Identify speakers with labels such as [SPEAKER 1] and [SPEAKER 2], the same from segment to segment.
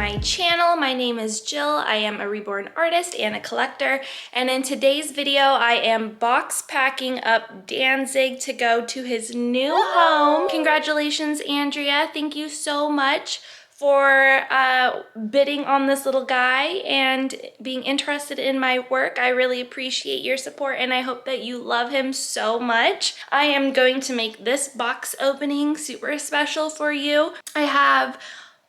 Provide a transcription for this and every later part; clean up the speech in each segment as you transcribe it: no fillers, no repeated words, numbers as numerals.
[SPEAKER 1] my channel. My name is Jill. I am a reborn artist and a collector, and in today's video I am box packing up Danzig to go to his new home. Congratulations, Andrea. Thank you so much for bidding on this little guy and being interested in my work. I really appreciate your support and I hope that you love him so much. I am going to make this box opening super special for you. I have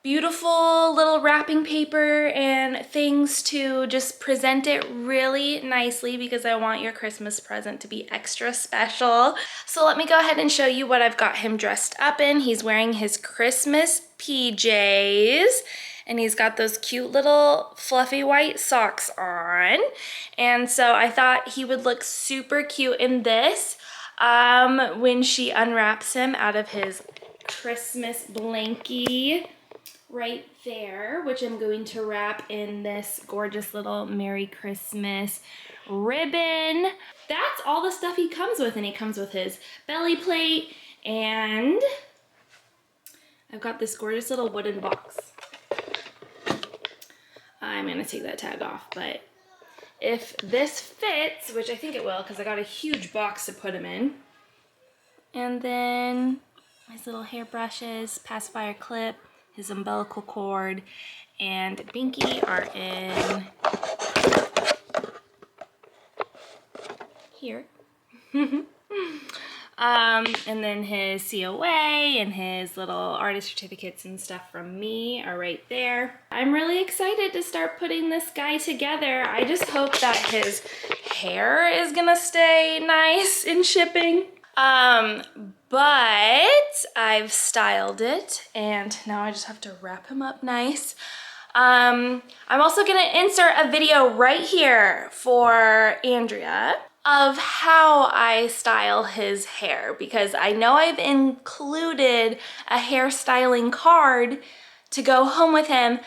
[SPEAKER 1] beautiful little wrapping paper and things to just present it really nicely because I want your Christmas present to be extra special. So let me go ahead and show you what I've got him dressed up in. He's wearing his Christmas PJs and he's got those cute little fluffy white socks on. And so I thought he would look super cute in this when she unwraps him out of his Christmas blankie right there, which I'm going to wrap in this gorgeous little Merry Christmas ribbon. That's all the stuff he comes with, and he comes with his belly plate, and I've got this gorgeous little wooden box. I'm gonna take that tag off, but if this fits, which I think it will because I got a huge box to put him in, and then his little hairbrushes, pacifier clip, his umbilical cord, and Binky are in here. And then his COA and his little artist certificates and stuff from me are right there. I'm really excited to start putting this guy together. I just hope that his hair is gonna stay nice in shipping. But I've styled it and now I just have to wrap him up nice. I'm also gonna insert a video right here for Andrea of how I style his hair because I know I've included a hairstyling card to go home with him,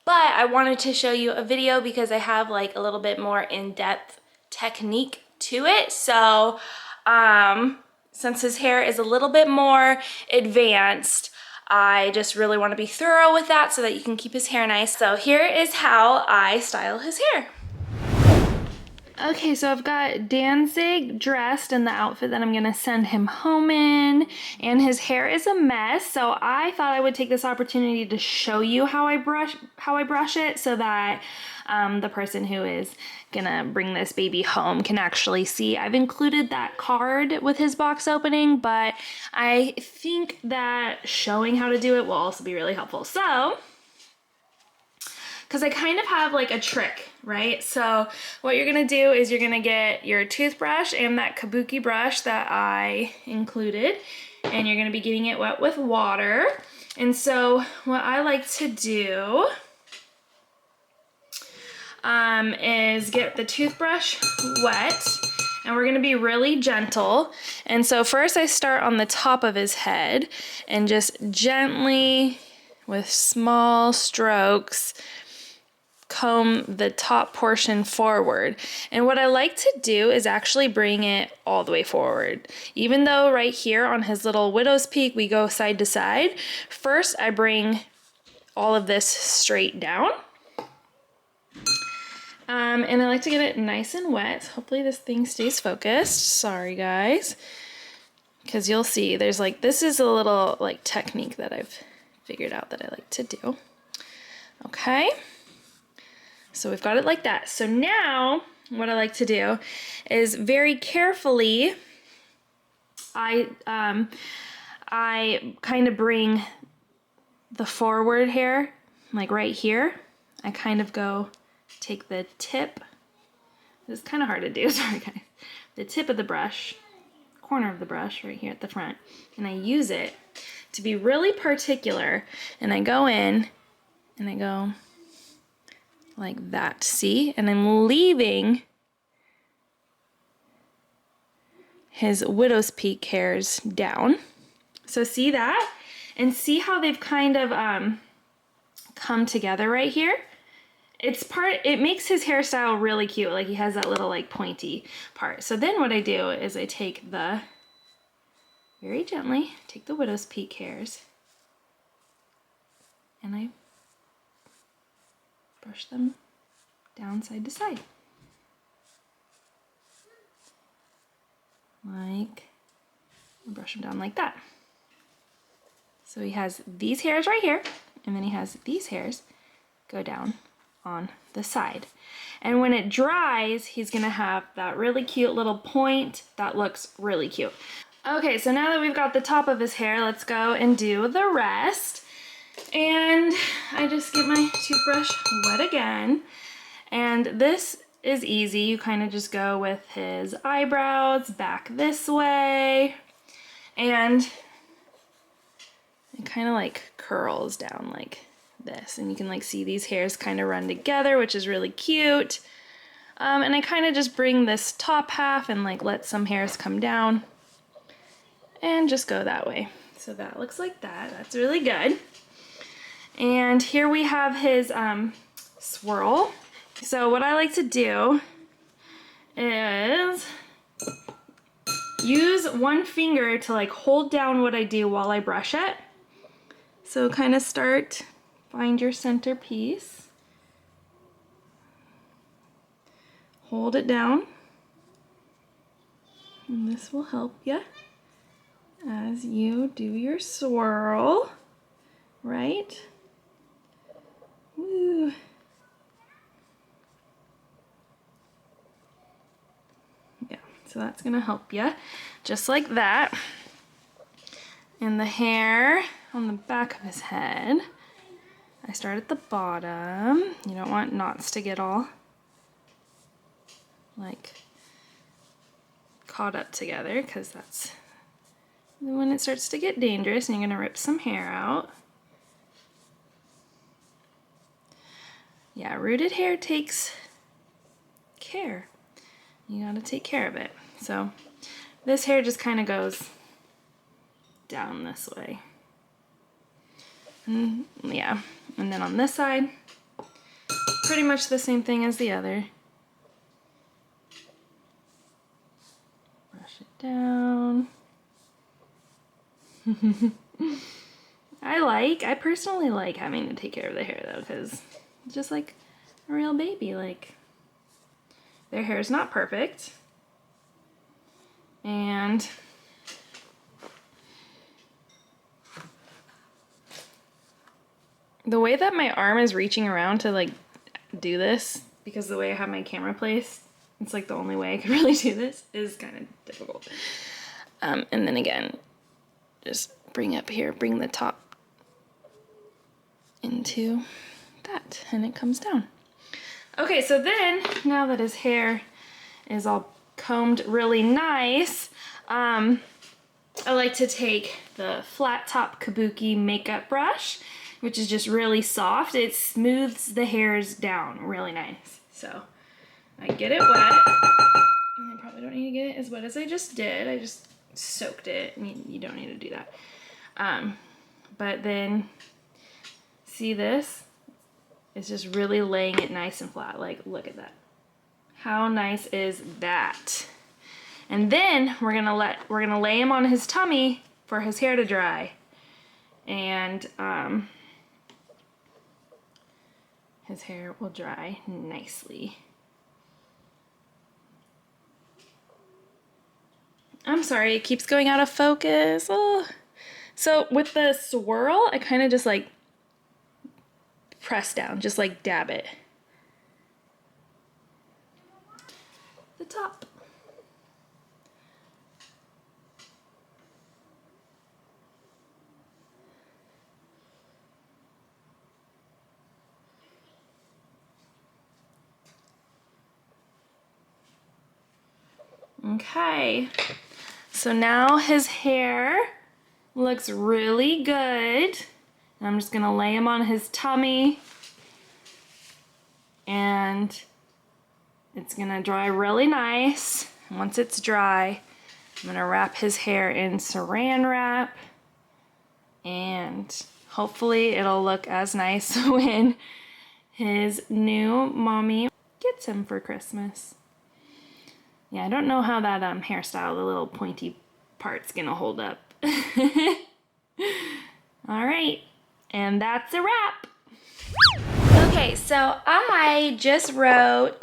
[SPEAKER 1] but I wanted to show you a video because I have like a little bit more in-depth technique to it. So, since his hair is a little bit more advanced, I just really want to be thorough with that so that you can keep his hair nice. So here is how I style his hair. Okay, so I've got Danzig dressed in the outfit that I'm gonna send him home in, and his hair is a mess, so I thought I would take this opportunity to show you how I brush it so that the person who is gonna bring this baby home can actually see. I've included that card with his box opening, but I think that showing how to do it will also be really helpful. So, because I kind of have like a trick, right? So what you're gonna do is you're gonna get your toothbrush and that kabuki brush that I included, and you're gonna be getting it wet with water. And so what I like to do is get the toothbrush wet, and we're gonna be really gentle. And so first I start on the top of his head and just gently, with small strokes, comb the top portion forward. And what I like to do is actually bring it all the way forward. Even though right here on his little widow's peak we go side to side, first I bring all of this straight down. And I like to get it nice and wet. Hopefully this thing stays focused. Sorry guys. Because you'll see there's like, this is a little like technique that I've figured out that I like to do. Okay. So we've got it like that. So now what I like to do is very carefully, I kind of bring the forward hair, like right here. I kind of go take the tip. It's kind of hard to do, sorry guys. The tip of the brush, corner of the brush right here at the front, and I use it to be really particular, and I go in and I go like that, see? And I'm leaving his widow's peak hairs down. So see that? And see how they've kind of come together right here? It makes his hairstyle really cute, like he has that little like pointy part. So then what I do is I take very gently, take the widow's peak hairs and I brush them down side to side. Brush them down like that. So he has these hairs right here, and then he has these hairs go down on the side. And when it dries, he's gonna have that really cute little point that looks really cute. Okay, so now that we've got the top of his hair, let's go and do the rest. And I just get my toothbrush wet again. And this is easy. You kind of just go with his eyebrows back this way. And it kind of like curls down like this. And you can like see these hairs kind of run together, which is really cute. And I kind of just bring this top half and like let some hairs come down and just go that way. So that looks like that. That's really good. And here we have his swirl. So what I like to do is use one finger to like hold down what I do while I brush it. So kind of find your center piece. Hold it down. And this will help you as you do your swirl, right? Woo. Yeah, so that's gonna help you, just like that. And the hair on the back of his head, I start at the bottom. You don't want knots to get all like caught up together, because that's when it starts to get dangerous and you're gonna rip some hair out. Yeah, rooted hair takes care. You gotta take care of it. So this hair just kind of goes down this way. And yeah, and then on this side, pretty much the same thing as the other. Brush it down. I personally like having to take care of the hair though, because it's just like a real baby. Like, their hair is not perfect. And the way that my arm is reaching around to like do this, because the way I have my camera placed, it's like the only way I can really do this, is kind of difficult. And then again, just bring the top into that, and it comes down. Okay, so then, now that his hair is all combed really nice, I like to take the flat top kabuki makeup brush, which is just really soft. It smooths the hairs down really nice. So I get it wet, and I probably don't need to get it as wet as I just did. I just soaked it. I mean, you don't need to do that. But then, see this? It's just really laying it nice and flat. Like, look at that. How nice is that? And then we're gonna lay him on his tummy for his hair to dry. And his hair will dry nicely. I'm sorry, it keeps going out of focus. Oh. So with the swirl, I kind of just like press down, just like dab it. The top. Okay, so now his hair looks really good. I'm just gonna lay him on his tummy, and it's gonna dry really nice. Once it's dry, I'm gonna wrap his hair in saran wrap, and hopefully it'll look as nice when his new mommy gets him for Christmas. Yeah, I don't know how that hairstyle, the little pointy part's gonna hold up. All right, and that's a wrap. Okay, so I just wrote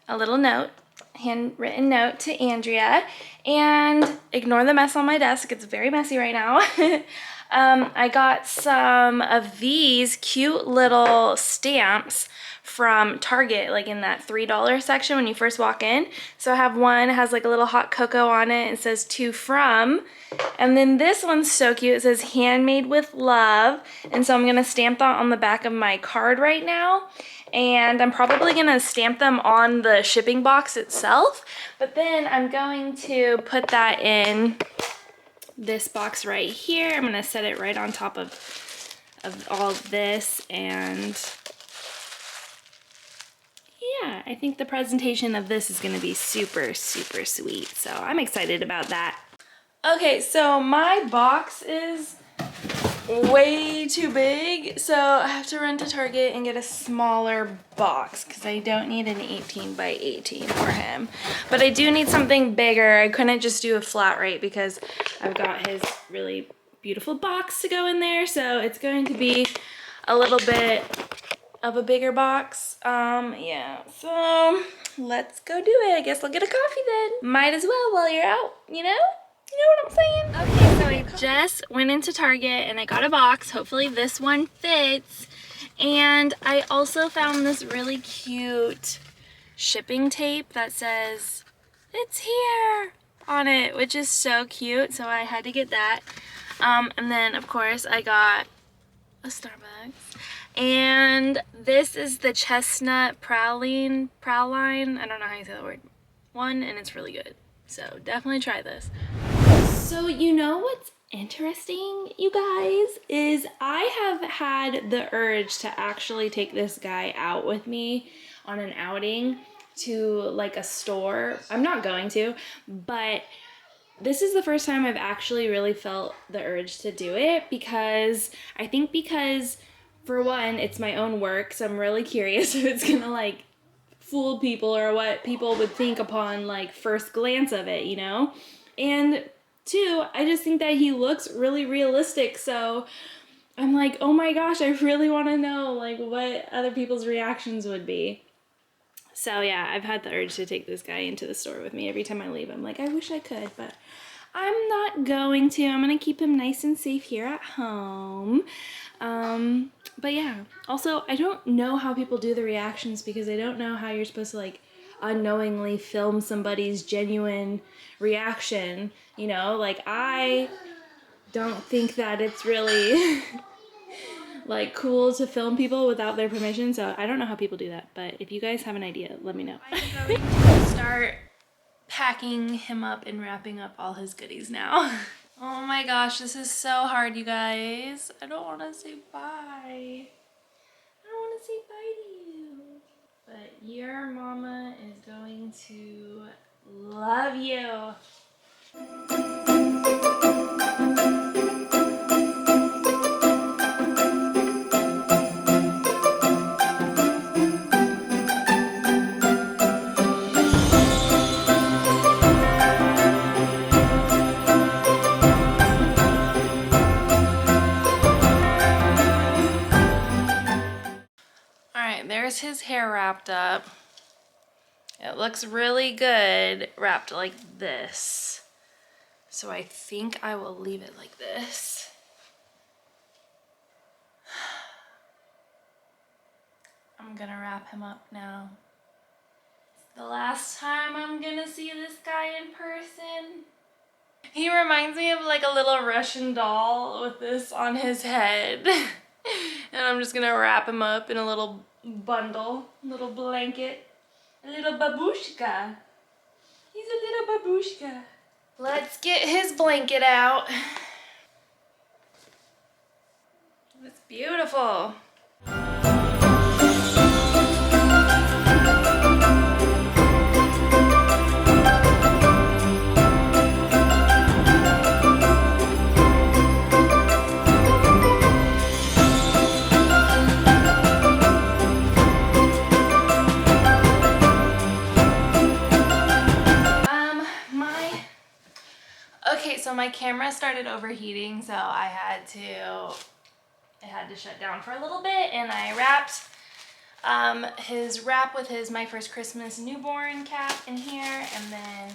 [SPEAKER 1] a little note, handwritten note to Andrea, and ignore the mess on my desk. It's very messy right now. I got some of these cute little stamps from Target, like in that $3 section when you first walk in. So I have one, it has like a little hot cocoa on it. It says to from. And then this one's so cute. It says handmade with love. And so I'm gonna stamp that on the back of my card right now. And I'm probably gonna stamp them on the shipping box itself. But then I'm going to put that in this box right here. I'm gonna set it right on top of all of this, and yeah, I think the presentation of this is gonna be super, super sweet. So I'm excited about that. Okay, so my box is way too big, so I have to run to Target and get a smaller box because I don't need an 18 by 18 for him. But I do need something bigger. I couldn't just do a flat rate because I've got his really beautiful box to go in there, so it's going to be a little bit of a bigger box. Yeah, so let's go do it. I guess I'll get a coffee then. Might as well while you're out, you know? You know what I'm saying? Okay, so I just went into Target and I got a box. Hopefully this one fits. And I also found this really cute shipping tape that says, "It's here" on it, which is so cute. So I had to get that. And then of course I got a Starbucks. And this is the chestnut praline, I don't know how you say that word, one, and it's really good. So definitely try this. So you know what's interesting, you guys, is I have had the urge to actually take this guy out with me on an outing to like a store. I'm not going to, but this is the first time I've actually really felt the urge to do it because for one, it's my own work, so I'm really curious if it's gonna like fool people or what people would think upon like first glance of it, you know? And two, I just think that he looks really realistic, so I'm like, oh my gosh, I really want to know like what other people's reactions would be. So yeah, I've had the urge to take this guy into the store with me every time I leave. I'm like, I wish I could, but I'm not going to. I'm gonna keep him nice and safe here at home. But yeah, also I don't know how people do the reactions because I don't know how you're supposed to like unknowingly film somebody's genuine reaction, you know? Like I don't think that it's really like cool to film people without their permission, so I don't know how people do that, but if you guys have an idea, let me know. I'm going to start packing him up and wrapping up all his goodies now. Oh my gosh, this is so hard, you guys. I don't want to say bye. I don't want to say bye to you. But your mama is going to love you. There's his hair wrapped up. It looks really good wrapped like this. So I think I will leave it like this. I'm gonna wrap him up now. It's the last time I'm gonna see this guy in person. He reminds me of like a little Russian doll with this on his head. And I'm just gonna wrap him up in a little bundle, little blanket, a little babushka. He's a little babushka. Let's get his blanket out. It's beautiful. So my camera started overheating, so it had to shut down for a little bit, and I wrapped his wrap with his My First Christmas newborn cap in here, and then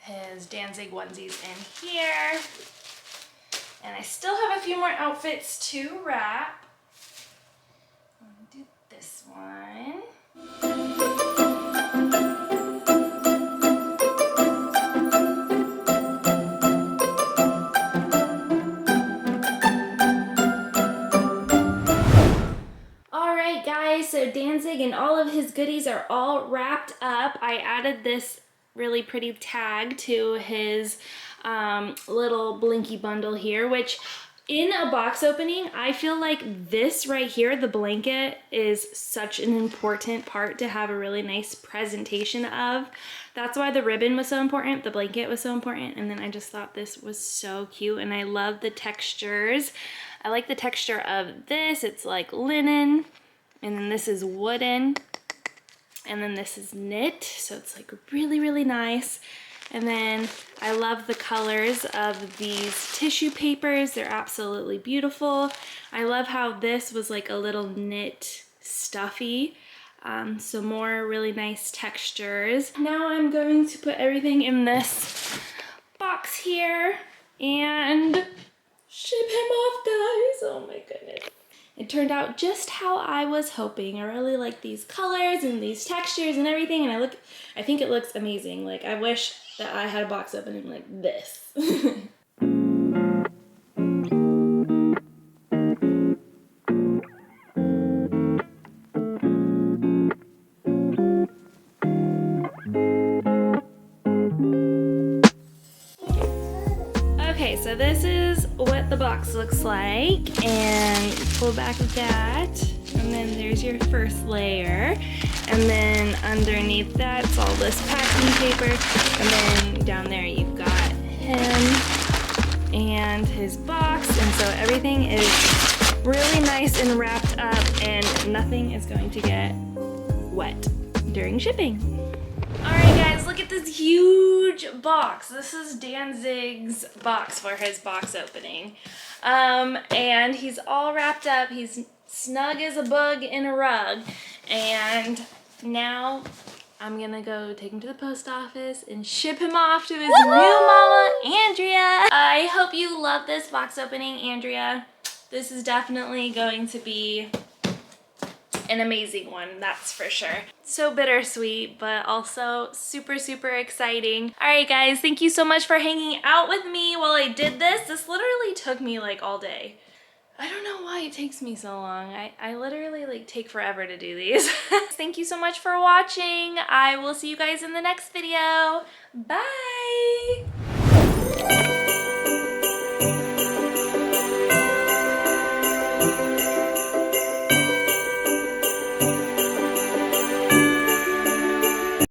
[SPEAKER 1] his Danzig onesies in here. And I still have a few more outfits to wrap. I'm gonna do this one. Alright guys, so Danzig and all of his goodies are all wrapped up. I added this really pretty tag to his little blinky bundle here, which in a box opening, I feel like this right here, the blanket, is such an important part to have a really nice presentation of. That's why the ribbon was so important, the blanket was so important, and then I just thought this was so cute, and I love the textures. I like the texture of this. It's like linen, and then this is wooden, and then this is knit, so it's like really, really nice. And then I love the colors of these tissue papers. They're absolutely beautiful. I love how this was like a little knit stuffy. So more really nice textures. Now I'm going to put everything in this box here and ship him off, guys. Oh my goodness. It turned out just how I was hoping. I really like these colors and these textures and everything, and I think it looks amazing. Like, I wish that I had a box opening like this. Okay, so this is what the box looks like, and pull back of that, and then there's your first layer, and then underneath that's all this packing paper, and then down there you've got him and his box, and so everything is really nice and wrapped up, and nothing is going to get wet during shipping. Alright guys, look at this huge box. This is Danzig's box for his box opening. And he's all wrapped up. He's snug as a bug in a rug. And now I'm gonna go take him to the post office and ship him off to his new mama, Andrea. I hope you love this box opening, Andrea. This is definitely going to be an amazing one, that's for sure. So bittersweet, but also super, super exciting. All right, guys, thank you so much for hanging out with me while I did this. This literally took me like all day. I don't know why it takes me so long. I literally like take forever to do these. Thank you so much for watching. I will see you guys in the next video. Bye!